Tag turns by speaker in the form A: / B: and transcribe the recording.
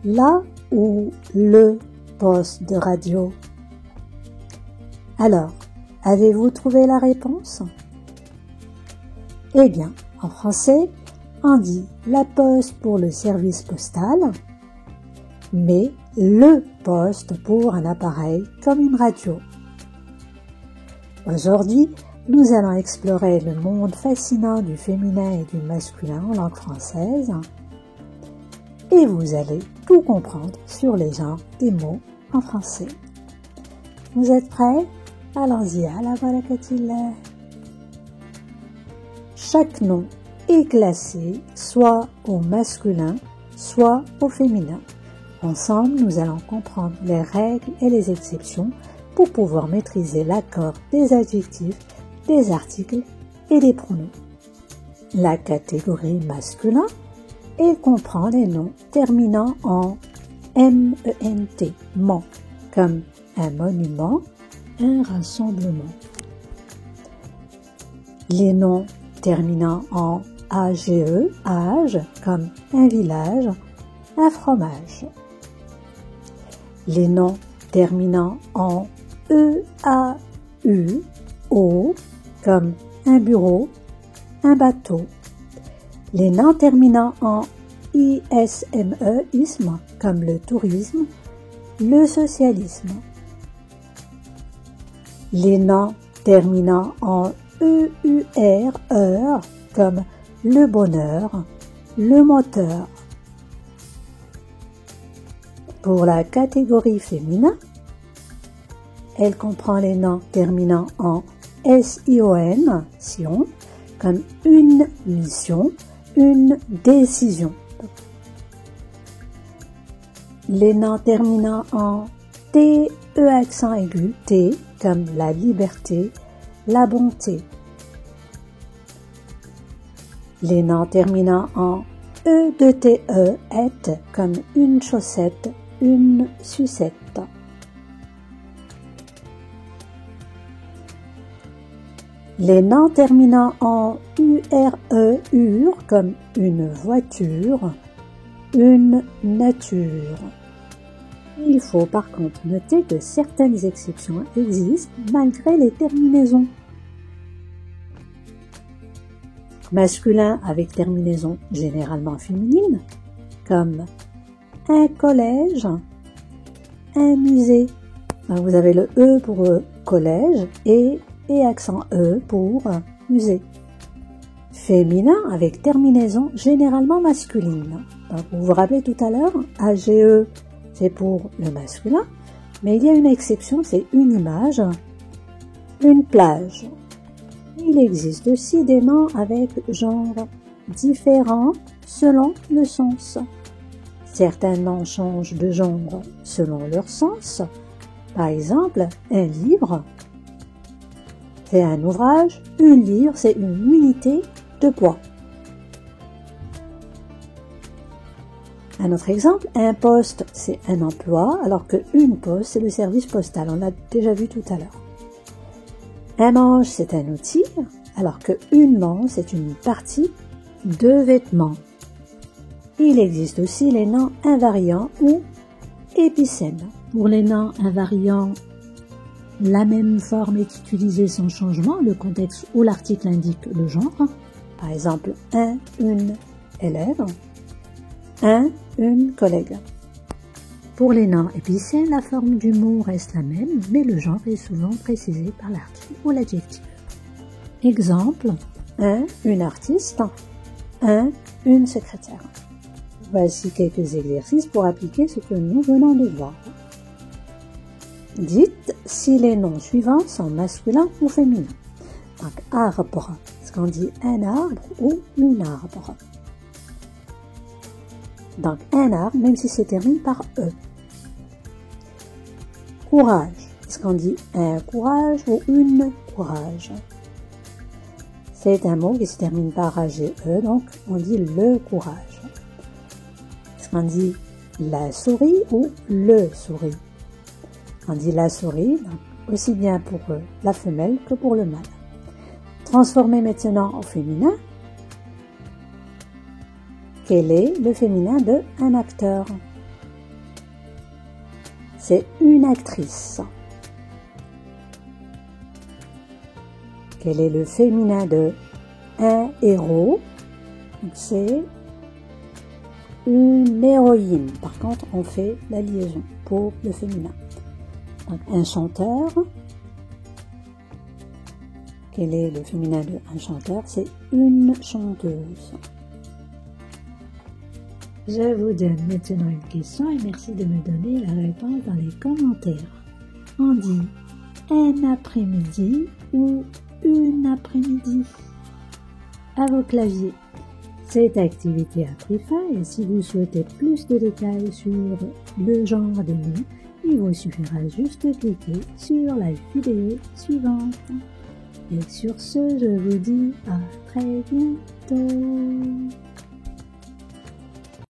A: la ou le poste de radio? Alors, avez-vous trouvé la réponse? Eh bien, en français, on dit la poste pour le service postal, mais le poste pour un appareil comme une radio. Aujourd'hui, nous allons explorer le monde fascinant du féminin et du masculin en langue française et vous allez tout comprendre sur les genres des mots en français. Vous êtes prêts? Allons-y, à la barakatillah. Chaque nom est classé soit au masculin, soit au féminin. Ensemble, nous allons comprendre les règles et les exceptions pour pouvoir maîtriser l'accord des adjectifs, des articles et des pronoms. La catégorie masculin, elle comprend les noms terminant en ment, ment, comme un monument, un rassemblement. Les noms terminant en age, âge, comme un village, un fromage. Les noms terminant en eau, comme un bureau, un bateau. Les noms terminant en isme, comme le tourisme, le socialisme. Les noms terminant en heure, comme le bonheur, le moteur. Pour la catégorie féminin, elle comprend les noms terminant en sion, comme une mission, une décision. Les noms terminant en t, comme la liberté, la bonté. Les noms terminant en et, comme une chaussette, une sucette. Les noms terminant en ur, comme une voiture, une nature. Il faut par contre noter que certaines exceptions existent malgré les terminaisons. Masculin avec terminaison généralement féminine, comme un collège, un musée. Vous avez le E pour collège et accent E pour musée. Féminin avec terminaison généralement masculine. Donc, vous vous rappelez tout à l'heure, AGE c'est pour le masculin, mais il y a une exception, c'est une image, une plage. Il existe aussi des noms avec genre différents selon le sens. Certains noms changent de genre selon leur sens. Par exemple, un livre, c'est un ouvrage, une livre, c'est une unité de poids. Un autre exemple, un poste, c'est un emploi, alors que une poste, c'est le service postal. On l'a déjà vu tout à l'heure. Un manche, c'est un outil, alors que une manche, c'est une partie de vêtements. Il existe aussi les noms invariants ou épicènes. Pour les noms invariants, la même forme est utilisée sans changement, le contexte ou l'article indique le genre. Par exemple, un, une élève, un, une collègue. Pour les noms épicènes, la forme du mot reste la même, mais le genre est souvent précisé par l'article ou l'adjectif. Exemple, un, une artiste, un, une secrétaire. Voici quelques exercices pour appliquer ce que nous venons de voir. Dites si les noms suivants sont masculins ou féminins. Donc, arbre, est-ce qu'on dit un arbre ou une arbre? Donc, un arbre, même si se termine par E. Courage, est-ce qu'on dit un courage ou une courage? C'est un mot qui se termine par AGE, donc on dit le courage. Est-ce qu'on dit la souris ou le souris? On dit la souris, donc aussi bien pour la femelle que pour le mâle. Transformé maintenant au féminin. Quel est le féminin de un acteur? c'est une actrice. Quel est le féminin de un héros? C'est une héroïne. Par contre, on fait la liaison pour le féminin. Donc, un chanteur. Quel est le féminin de un chanteur? C'est une chanteuse. Je vous donne maintenant une question et merci de me donner la réponse dans les commentaires. On dit un après-midi ou une après-midi? À vos claviers. Cette activité a pris fin et si vous souhaitez plus de détails sur le genre des mots, il vous suffira juste de cliquer sur la vidéo suivante. Et sur ce, je vous dis à très bientôt.